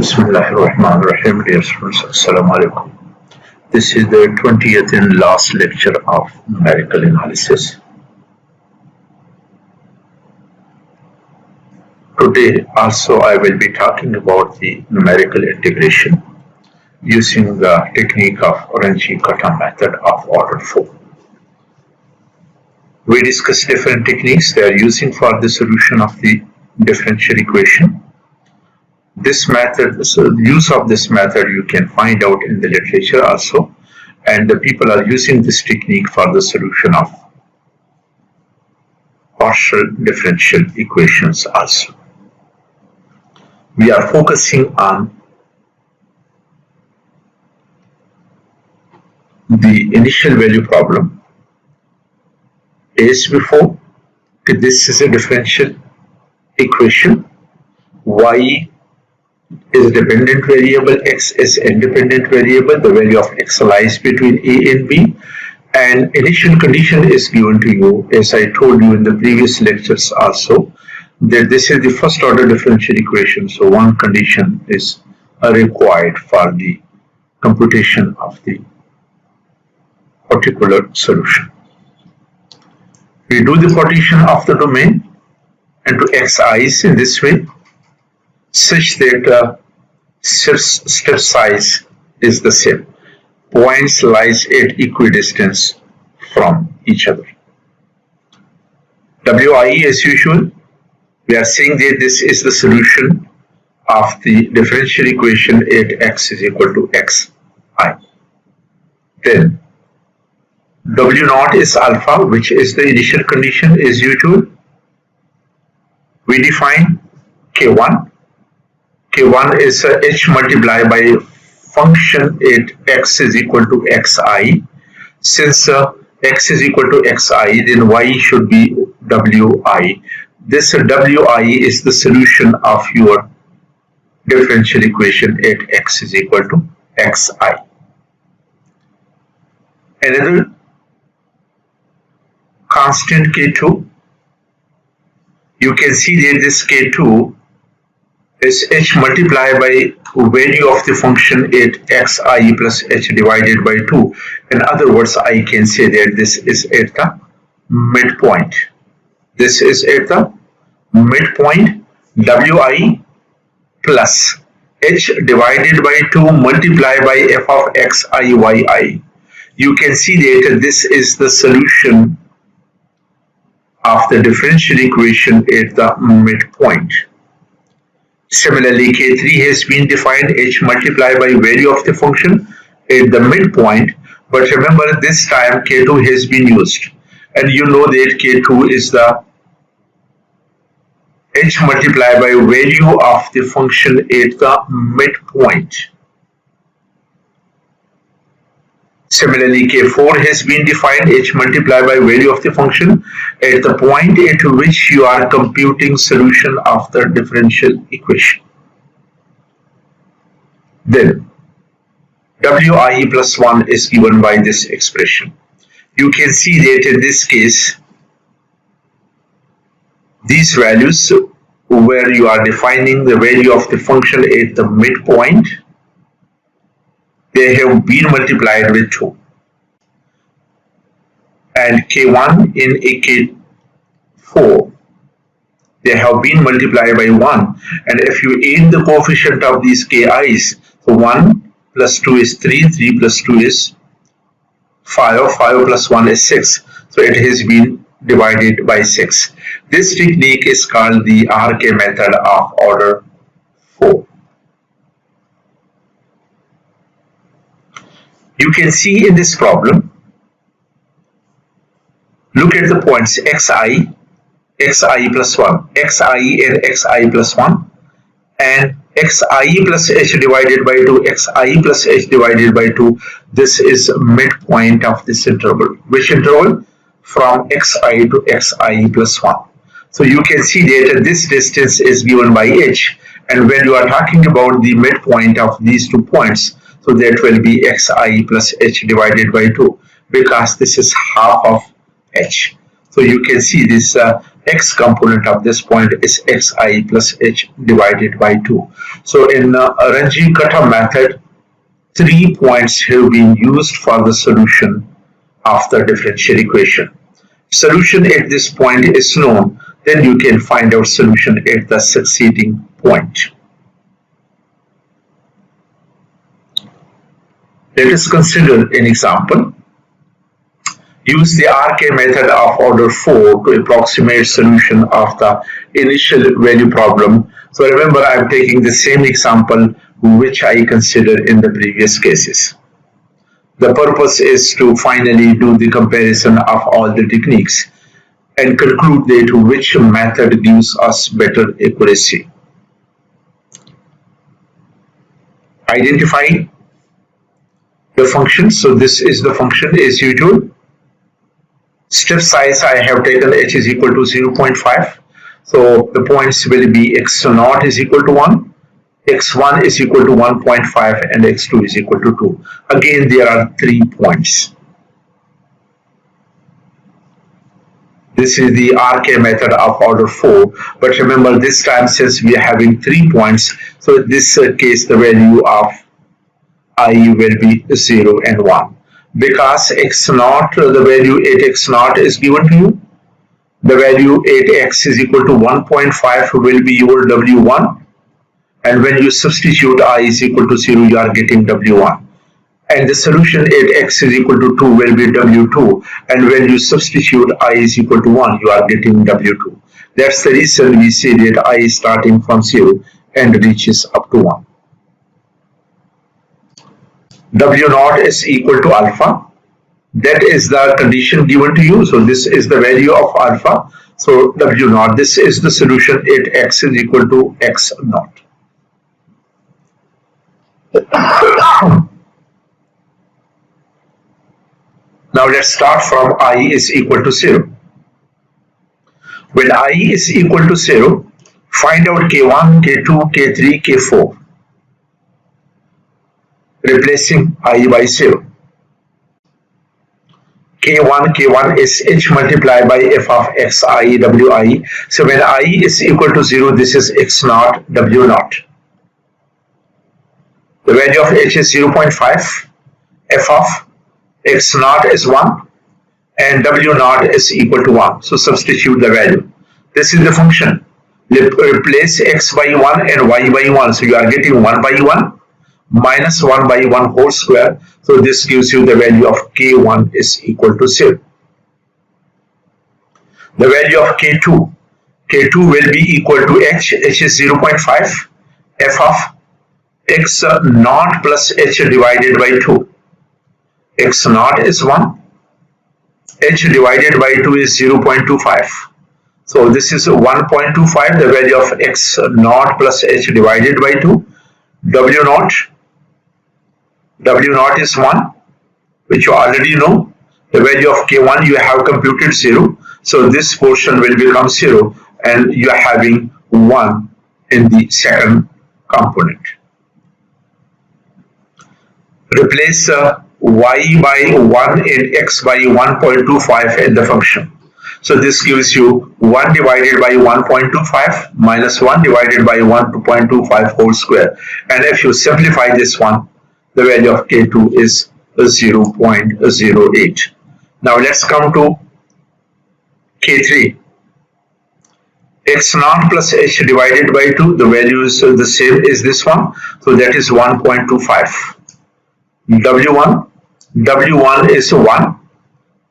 Bismillahirrahmanirrahim. Dear students, Assalamu alaikum. This is the 20th and last lecture of numerical analysis. Today also I will be talking about the numerical integration using the technique of Ranji-Kutta method of order 4. We discussed different techniques they are using for the solution of the differential equation. This method, so use of this method you can find out in the literature also, and the people are using this technique for the solution of partial differential equations also. We are focusing on the initial value problem. As before, this is a differential equation. Y is a dependent variable, x is independent variable, the value of x lies between a and b, and initial condition is given to you, as I told you in the previous lectures also, that this is the first order differential equation, so one condition is required for the computation of the particular solution. We do the partition of the domain into xi's in this way, such that step size is the same. Points lies at equidistance from each other. Wi, as usual, we are saying that this is the solution of the differential equation at x is equal to xi. Then W naught is alpha, which is the initial condition as usual. We define K1. K1 is h multiplied by function at x is equal to xi. Since x is equal to xi, then y should be wi. This wi is the solution of your differential equation at x is equal to xi. Another constant K2, you can see that this K2 is h multiplied by value of the function at xi plus h divided by 2. In other words, I can say that this is at the midpoint. This is at the midpoint. Wi plus h divided by 2 multiplied by f of xi yi. You can see that this is the solution of the differential equation at the midpoint. Similarly, K3 has been defined h multiplied by value of the function at the midpoint, but remember this time K2 has been used, and you know that K2 is the h multiplied by value of the function at the midpoint. Similarly, K4 has been defined h multiplied by value of the function at the point at which you are computing solution of the differential equation. Then Wi plus 1 is given by this expression. You can see that in this case, these values where you are defining the value of the function at the midpoint, they have been multiplied with 2. And K1 in a K4, they have been multiplied by 1. And if you add the coefficient of these Ki's, so 1 plus 2 is 3, 3 plus 2 is 5, 5 plus 1 is 6. So it has been divided by 6. This technique is called the RK method of order 4. You can see in this problem, look at the points xi, xi plus 1, xi and xi plus 1, and xi plus h divided by 2, xi plus h divided by 2. This is midpoint of this interval. Which interval? From xi to xi plus 1. So you can see that this distance is given by h, and when you are talking about the midpoint of these 2 points, so that will be xi plus h divided by 2, because this is half of h. So you can see this x component of this point is xi plus h divided by 2. So in Runge-Kutta method, 3 points have been used for the solution of the differential equation. Solution at this point is known, then you can find out solution at the succeeding point. Let us consider an example. Use the RK method of order 4 to approximate solution of the initial value problem. So remember, I am taking the same example which I considered in the previous cases. The purpose is to finally do the comparison of all the techniques and conclude that which method gives us better accuracy. Identify the function. So this is the function as usual. Step size I have taken h is equal to 0.5. So the points will be x0 is equal to 1, x1 is equal to 1.5 and x2 is equal to 2. Again, there are 3 points. This is the RK method of order 4. But remember, this time since we are having 3 points, so in this case the value of I will be 0 and 1. Because x0, the value at x0 is given to you. The value at x is equal to 1.5 will be your w1. And when you substitute I is equal to 0, you are getting w1. And the solution at x is equal to 2 will be w2. And when you substitute I is equal to 1, you are getting w2. That's the reason we say that I is starting from 0 and reaches up to 1. W0 is equal to alpha. That is the condition given to you. So this is the value of alpha. So W0, this is the solution at x is equal to x0. Now let's start from I is equal to 0. When I is equal to 0, find out K1, K2, K3, K4. Replacing I by 0. K1 is h multiplied by f of xi wi. So when I is equal to 0, this is x0 w0. The value of h is 0.5, f of x0 is 1, and w0 is equal to 1. So substitute the value. This is the function. Replace x by 1 and y by 1. So you are getting 1 by 1 minus 1 by 1 whole square. So this gives you the value of K1 is equal to 0. The value of K2. K2 will be equal to h. H is 0.5. F of x0 plus h divided by 2. x0 is 1. H divided by 2 is 0.25. So this is 1.25, the value of x0 plus h divided by 2. W0 is 1, which you already know. The value of K1 you have computed 0. So this portion will become 0 and you are having 1 in the second component. Replace y by 1 and x by 1.25 in the function. So this gives you 1 divided by 1.25 minus 1 divided by 1.25 whole square. And if you simplify this one, the value of K2 is 0.08. Now let's come to K3. x0 plus h divided by 2, the value is the same as this one. So that is 1.25. W1 is 1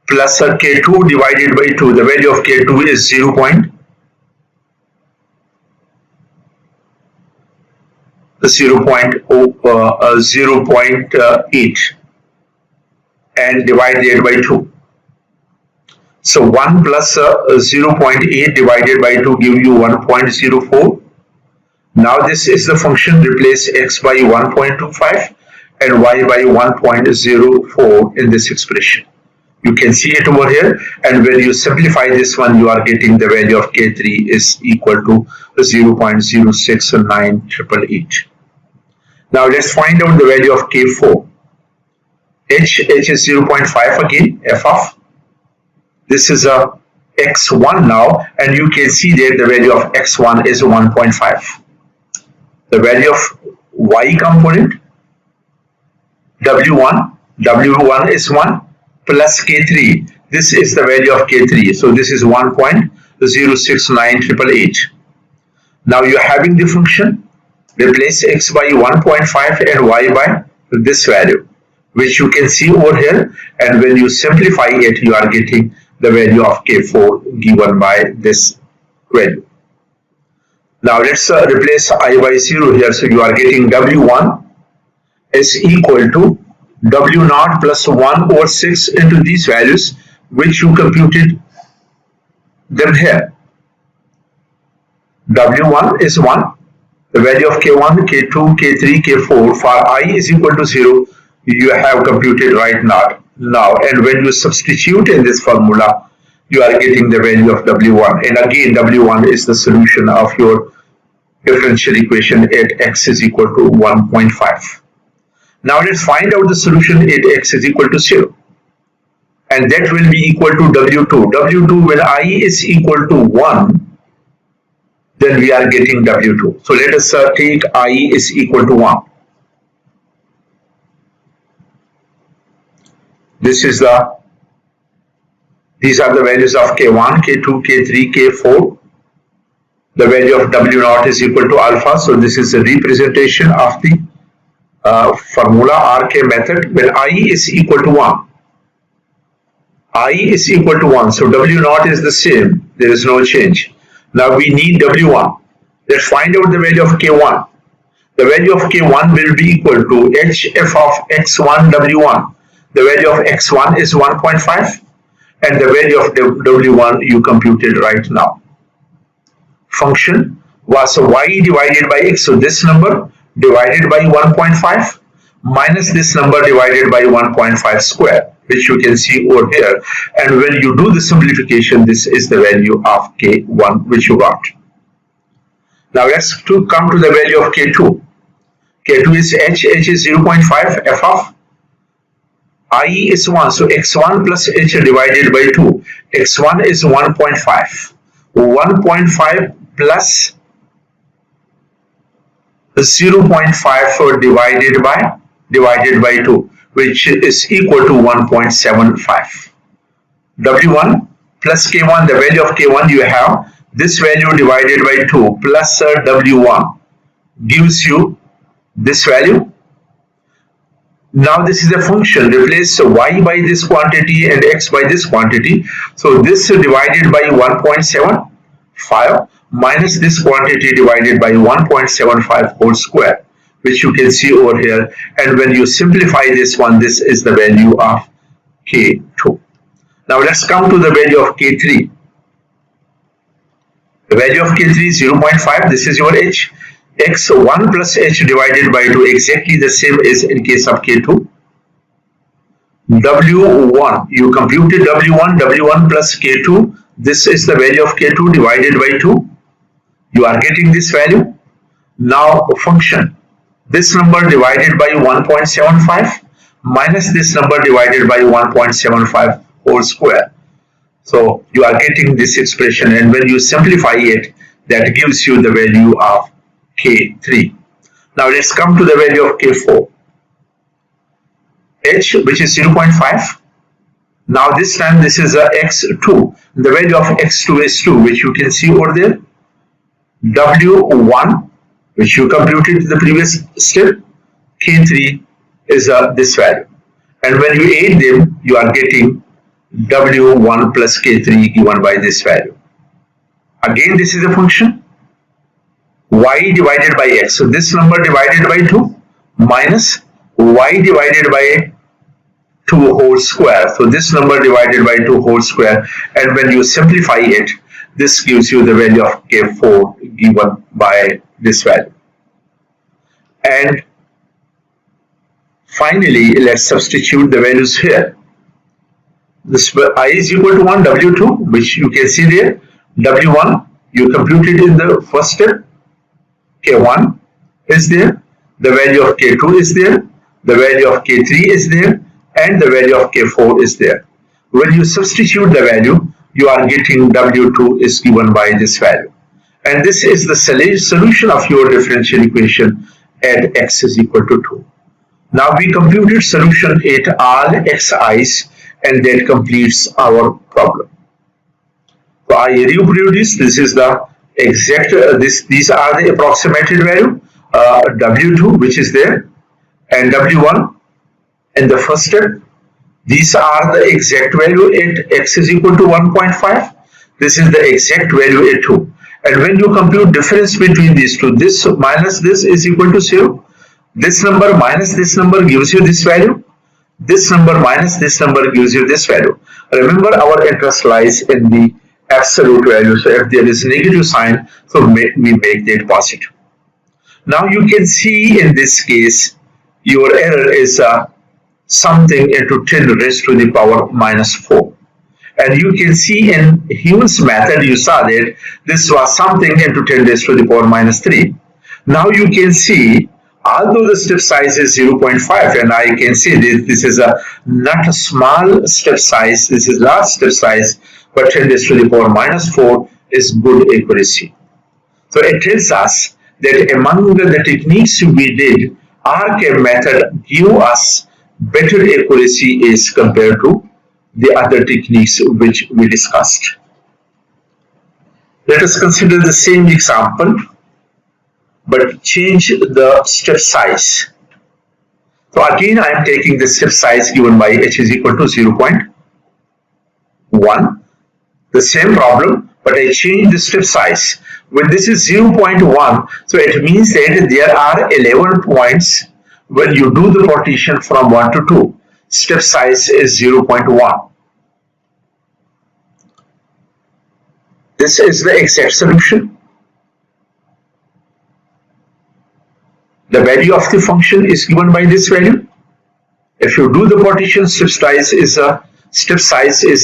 plus K2 divided by 2. The value of K2 is 0.08 and divided by 2. So 1 plus 0.8 divided by 2 give you 1.04. Now this is the function. Replace x by 1.25 and y by 1.04 in this expression. You can see it over here, and when you simplify this one, you are getting the value of K3 is equal to 0.069888. Now let's find out the value of K4. H is 0.5 again, f of, this is a x1 now, and you can see that the value of x1 is 1.5. The value of y component w1 is 1 plus k3. This is the value of k3. So this is 1.069888. Now you are having the function. Replace x by 1.5 and y by this value, which you can see over here, and when you simplify it, you are getting the value of k4 given by this value. Now let's replace I by 0 here. So you are getting w1 is equal to w0 plus 1 over 6 into these values, which you computed them here. w1 is 1. The value of k1, k2, k3, k4 for I is equal to 0, you have computed right now. And when you substitute in this formula, you are getting the value of w1. And again, w1 is the solution of your differential equation at x is equal to 1.5. Now let's find out the solution at x is equal to 0. And that will be equal to w2. w2 when I is equal to 1, then we are getting w2. So let us take I is equal to 1. These are the values of k1, k2, k3, k4. The value of w0 is equal to alpha. So this is a representation of the formula RK method when I is equal to 1. I is equal to 1. So w0 is the same. There is no change. Now we need w1. Let's find out the value of k1. The value of k1 will be equal to hf of x1 w1. The value of x1 is 1.5 and the value of w1 you computed right now. Function was y divided by x. So this number divided by 1.5 minus this number divided by 1.5 square, which you can see over here. And when you do the simplification, this is the value of k1 which you got. Now let's come to the value of k2. k2 is h is 0.5, f of I is 1. So x1 plus h divided by 2. x1 is 1.5. 1.5 plus 0.5 divided by 2, which is equal to 1.75. w1 plus k1, the value of k1 you have, this value divided by 2 plus w1 gives you this value. Now this is a function, replace y by this quantity and x by this quantity. So this divided by 1.75 minus this quantity divided by 1.75 whole square, which you can see over here. And when you simplify this one, this is the value of k2. Now let's come to the value of k3. The value of k3 is 0.5. This is your h. x1 plus h divided by 2, exactly the same as in case of k2. w1, you computed w1 plus k2. This is the value of k2 divided by 2. You are getting this value. Now function, this number divided by 1.75 minus this number divided by 1.75 whole square. So you are getting this expression, and when you simplify it, that gives you the value of k3. Now let's come to the value of k4. h, which is 0.5. Now this time this is a x2. The value of x2 is 2, which you can see over there. w1, which you computed in the previous step. k3 is this value. And when you add them, you are getting w1 plus k3 given by this value. Again, this is a function y divided by x. So this number divided by 2 minus y divided by 2 whole square. So this number divided by 2 whole square. And when you simplify it, this gives you the value of k4 given by this value. And finally, let's substitute the values here. This I is equal to 1, w2, which you can see there. w1, you computed in the first step. k1 is there. The value of k2 is there. The value of k3 is there. And the value of k4 is there. When you substitute the value, you are getting W2 is given by this value. And this is the solution of your differential equation at x is equal to 2. Now we computed solution at all xi's, and that completes our problem. So I reproduce, this is the exact, these are the approximated value, W2 which is there, and W1 in the first step. These are the exact value at x is equal to 1.5. This is the exact value at 2. And when you compute difference between these two, this minus this is equal to 0. This number minus this number gives you this value. This number minus this number gives you this value. Remember, our interest lies in the absolute value. So if there is negative sign, so we make that positive. Now you can see in this case, your error is something into 10 raised to the power minus 4. And you can see in Hewell's method, you saw that this was something into 10 raised to the power minus 3. Now you can see, although the step size is 0.5, and I can see this is not a small step size, this is large step size, but 10 raised to the power minus 4 is good accuracy. So it tells us that among the techniques we did, RCAM method give us better accuracy as compared to the other techniques which we discussed. Let us consider the same example, but change the step size. So again, I am taking the step size given by h is equal to 0.1. The same problem, but I change the step size. When this is 0.1, so it means that there are 11 points when you do the partition from 1 to 2. Step size is 0.1. This is the exact solution. The value of the function is given by this value. If you do the partition, step size is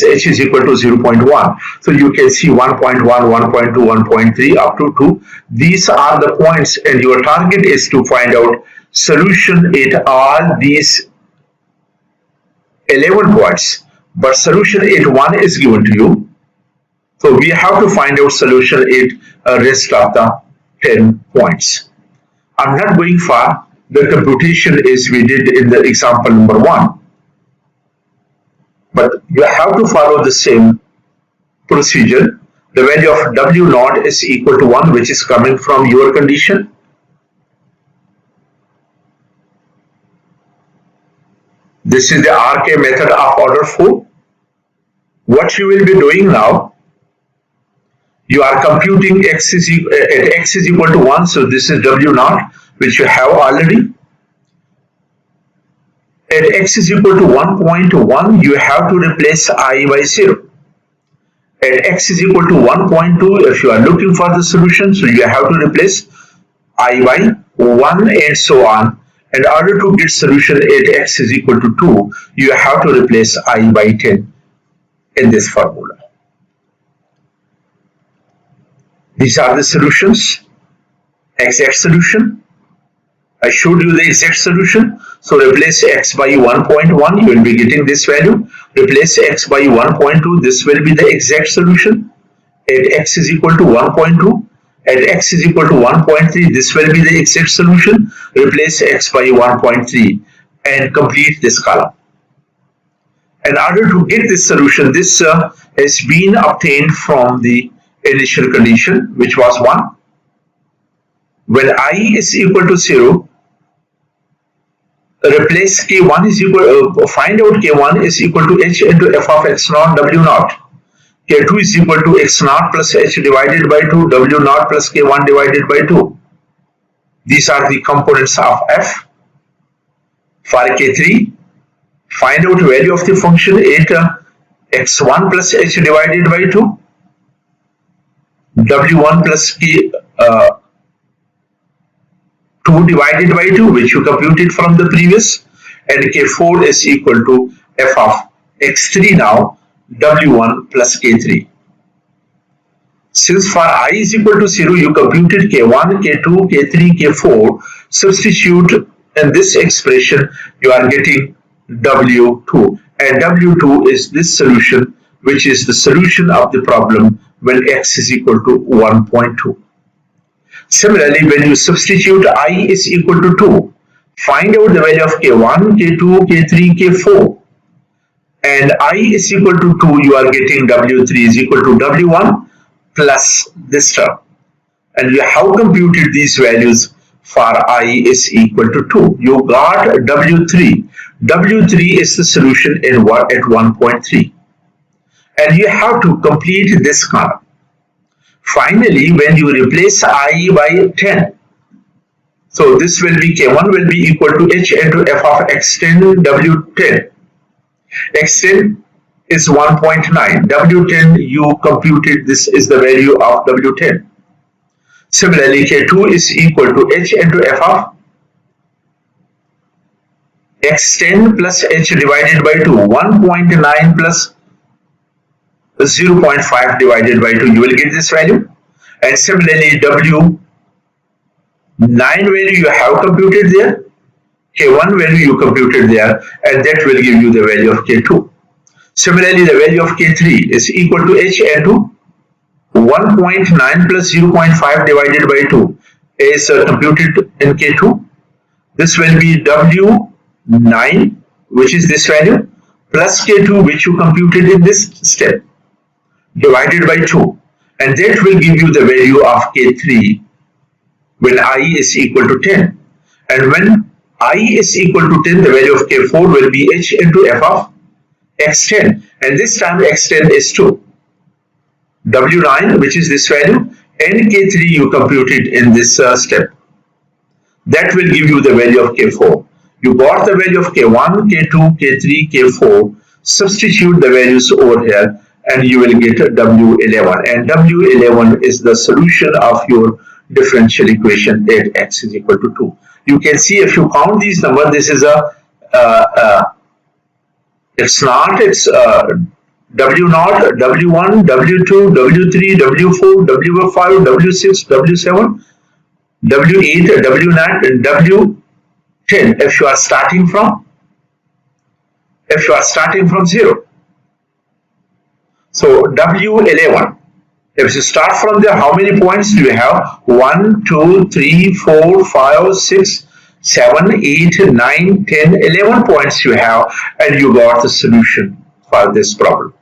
h is equal to 0.1. So you can see 1.1, 1.2, 1.3 up to 2. These are the points, and your target is to find out solution at all these 11 points. But solution at 1 is given to you. So we have to find out solution at rest of the 10 points. I'm not going far. The computation is we did in the example number 1. But you have to follow the same procedure. The value of W naught is equal to 1, which is coming from your condition. This is the RK method of order 4. What you will be doing now, you are computing at x is equal to 1, so this is W naught, which you have already. At x is equal to 1.1, you have to replace I by 0. At x is equal to 1.2, if you are looking for the solution, so you have to replace I by 1 and so on. In order to get solution at x is equal to 2, you have to replace I by 10 in this formula. These are the solutions. Exact solution. I showed you the exact solution. So replace x by 1.1, you will be getting this value. Replace x by 1.2, this will be the exact solution. At x is equal to 1.2. At x is equal to 1.3, this will be the exact solution. Replace x by 1.3 and complete this column. In order to get this solution, this has been obtained from the initial condition, which was 1. When I is equal to 0, replace k1 is equal, find out k1 is equal to h into f of x naught w naught. K2 is equal to x naught plus h divided by 2, w naught plus k1 divided by 2. These are the components of f. For k3, find out value of the function at x1 plus h divided by 2, w1 plus k 2 divided by 2, which you computed from the previous, and k4 is equal to f of x3 now, w1 plus k3. Since for I is equal to 0, you computed k1, k2, k3, k4, substitute in this expression, you are getting w2, and w2 is this solution which is the solution of the problem when x is equal to 1.2. Similarly, when you substitute I is equal to 2, find out the value of k1, k2, k3, k4. And I is equal to 2, you are getting W3 is equal to W1 plus this term. And you have computed these values for I is equal to 2. You got W3. W3 is the solution at 1.3. And you have to complete this column. Finally, when you replace I by 10, so this will be K1 will be equal to H into F of X10 W10. X10 is 1.9. W10 you computed, this is the value of W10. Similarly, K2 is equal to H into F of X10 plus H divided by 2. 1.9 plus 0.5 divided by 2. You will get this value. And similarly, W9 value you have computed there. K1 value you computed there, and that will give you the value of K2. Similarly, the value of K3 is equal to H into 1.9 plus 0.5 divided by 2 is computed in K2. This will be W9, which is this value, plus K2, which you computed in this step, divided by 2. And that will give you the value of K3 when I is equal to 10. And when I is equal to 10, the value of K4 will be H into F of X10. And this time X10 is 2. W9, which is this value, and K3 you computed in this step. That will give you the value of K4. You got the value of K1, K2, K3, K4. Substitute the values over here and you will get W11. And W11 is the solution of your differential equation at x is equal to 2. You can see if you count these numbers, this is it's W0, W1, W2, W3, W4, W5, W6, W7, W8, W9, and W10 if you are starting from 0. So W11, if you start from there, how many points do you have? 1, 2, 3, 4, 5, 6, 7, 8, 9, 10, 11 points you have, and you got the solution for this problem.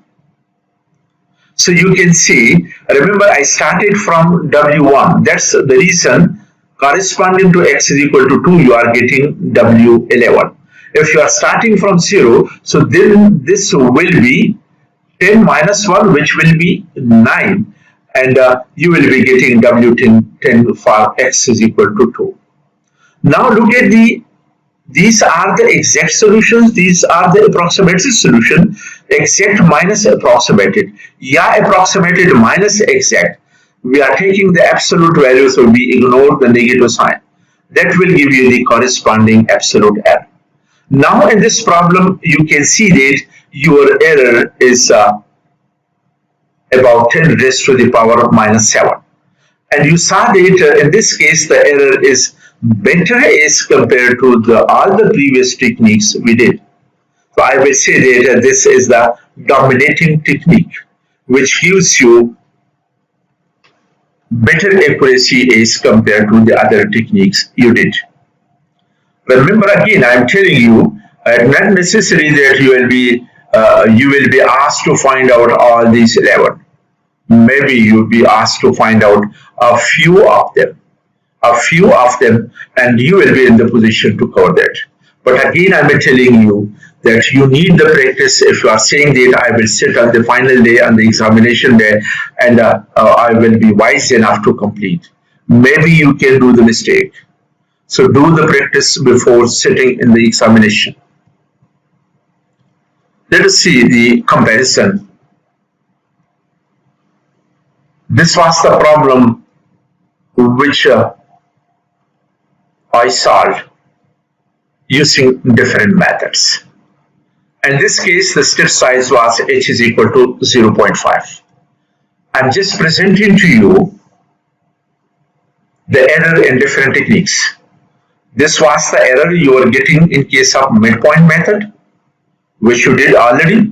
So you can see, remember I started from W1. That's the reason corresponding to x is equal to 2, you are getting W11. If you are starting from 0, so then this will be 10 minus 1, which will be 9. And you will be getting W10 for x is equal to 2. Now look at these are the exact solutions, these are the approximated solution, exact minus approximated. Yeah, approximated minus exact. We are taking the absolute value, so we ignore the negative sign. That will give you the corresponding absolute error. Now in this problem, you can see that your error is about 10 raised to the power of minus 7. And you saw that in this case, the error is better as compared to all the previous techniques we did. So I will say that this is the dominating technique, which gives you better accuracy as compared to the other techniques you did. Remember again, I am telling you, not necessary that you will be asked to find out all these 11. Maybe you'll be asked to find out a few of them, and you will be in the position to cover that. But again, I'm telling you that you need the practice. If you are saying that I will sit on the final day, on the examination day, and I will be wise enough to complete, maybe you can do the mistake. So do the practice before sitting in the examination. Let us see the comparison. This was the problem which I solved using different methods. In this case, the step size was h is equal to 0.5. I'm just presenting to you the error in different techniques. This was the error you are getting in case of midpoint method, which you did already.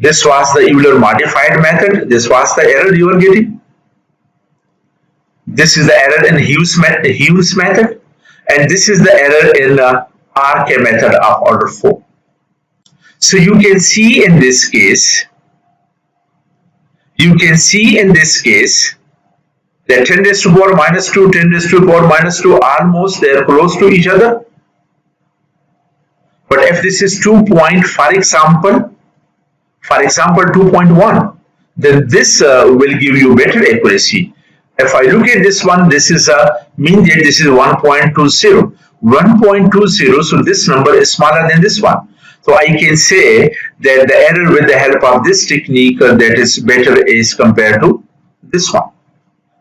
This was the Euler modified method. This was the error you are getting. This is the error in Hughes method, and this is the error in RK method of order 4. So you can see in this case, that 10 raised to the power minus 2, 10 raised to the power minus 2, almost they are close to each other. But if this is 2 point, for example 2.1, then this will give you better accuracy. If I look at this one, this is a mean that this is 1.20. 1.20, so this number is smaller than this one. So I can say that the error with the help of this technique that is better is compared to this one.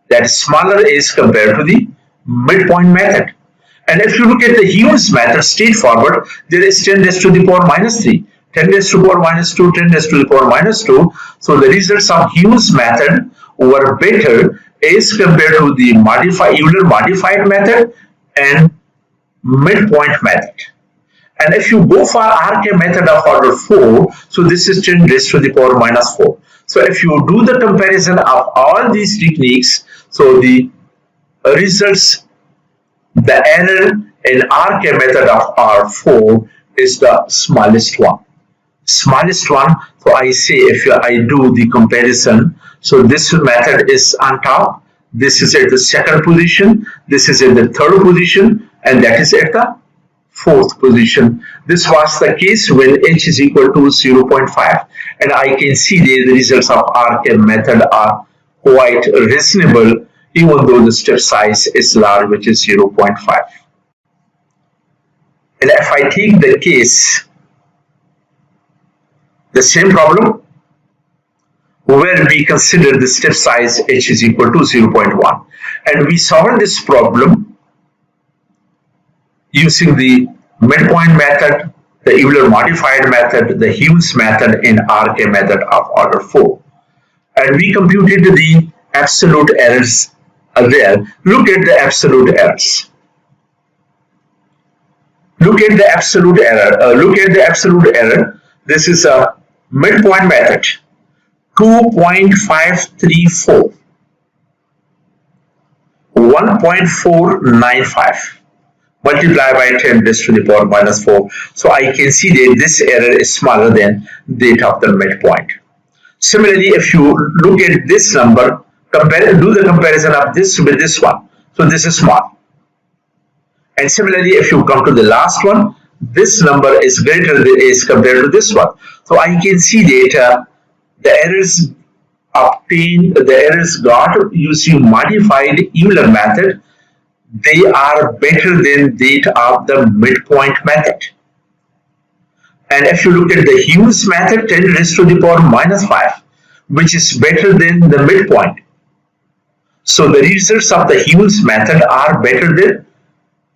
That is smaller is compared to the midpoint method. And if you look at the Hughes method, straightforward, there is 10 raised to the power minus 3, 10 raised to the power minus 2, 10 raised to the power minus 2. So the results of Hughes method were better is compared to the Euler modified method and midpoint method. And if you go for RK method of order 4, so this is 10 raised to the power minus 4. So if you do the comparison of all these techniques, so the results, the error in RK method of R4 is the smallest one. So I say if I do the comparison, so this method is on top, this is at the second position, this is at the third position, and that is at the fourth position. This was the case when h is equal to 0.5, and I can see the results of RK method are quite reasonable, even though the step size is large, which is 0.5. And if I take the case, the same problem, where we consider the step size h is equal to 0.1, and we solve this problem using the midpoint method, the Euler modified method, the Hughes method, and RK method of order 4. And we computed the absolute errors there. Look at the absolute errors. Look at the absolute error. This is a midpoint method, 2.534, 1.495. multiply by 10 raised to the power minus 4. So I can see that this error is smaller than that of the midpoint. Similarly, if you look at this number, do the comparison of this with this one. So this is small. And similarly, if you come to the last one, this number is greater than is compared to this one. So I can see that the errors got using modified Euler method, they are better than that of the midpoint method. And if you look at the Hughes method, 10 raised to the power minus 5, which is better than the midpoint. So the results of the Hughes method are better than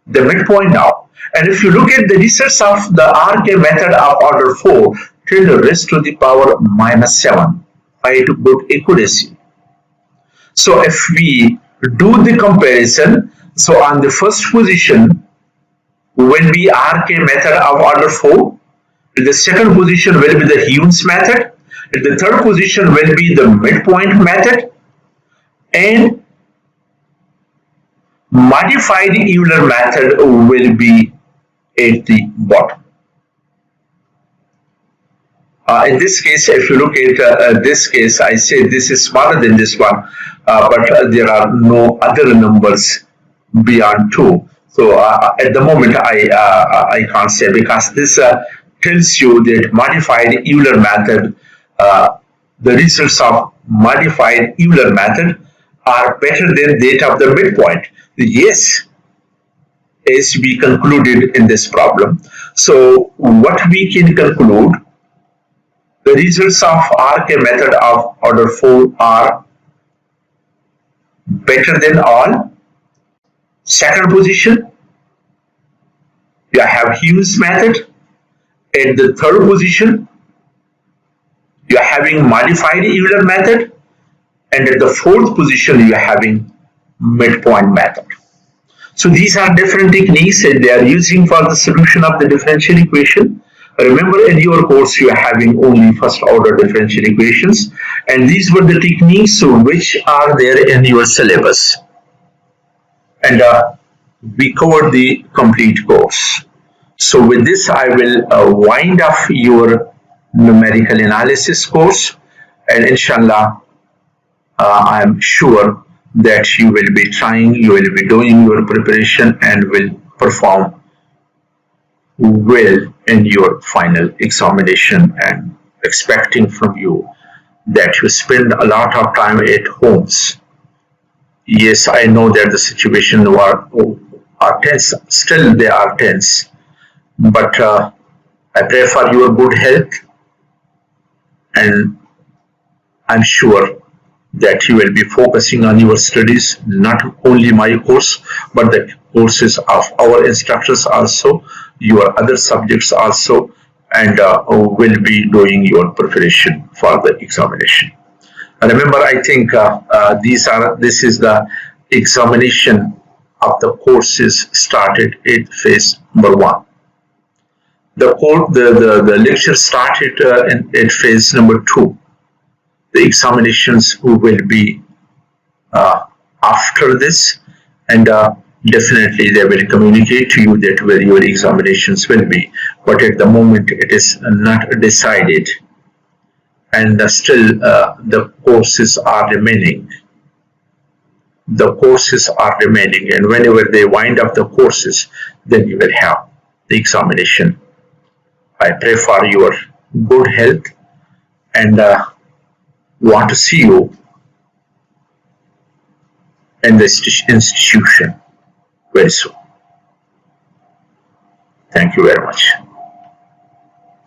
the midpoint now. And if you look at the results of the RK method of order 4, 10 raised to the power minus 7, quite good accuracy. So if we do the comparison, so on the first position, when we RK method of order 4, the second position will be the Hughes method, the third position will be the midpoint method, and modified Euler method will be at the bottom. In this case, if you look at this case, I say this is smaller than this one, but there are no other numbers beyond 2. So at the moment I can't say, because this tells you that modified Euler method, the results of modified Euler method are better than that of the midpoint. Yes, as we concluded in this problem. So what we can conclude, the results of RK method of order 4 are better than all. Second position, you have Hughes method. At the third position, you are having modified Euler method, and at the fourth position you are having midpoint method. So these are different techniques that they are using for the solution of the differential equation. Remember, in your course, you are having only first order differential equations, and these were the techniques which are there in your syllabus. And we covered the complete course. So with this, I will wind up your numerical analysis course, and inshallah, I'm sure that you will be trying, you will be doing your preparation, and will perform well in your final examination, and expecting from you that you spend a lot of time at homes. Yes, I know that the situation are tense, still they are tense, but I pray for your good health, and I'm sure that you will be focusing on your studies, not only my course, but the courses of our instructors also, your other subjects also, and will be doing your preparation for the examination. Remember, I think this is the examination of the courses started at phase number 1. The lecture started at phase number 2. The examinations will be after this, and definitely they will communicate to you that where your examinations will be, but at the moment it is not decided, and still the courses are remaining. The courses are remaining, and whenever they wind up the courses, then you will have the examination. I pray for your good health, and want to see you in the institution very soon. Thank you very much.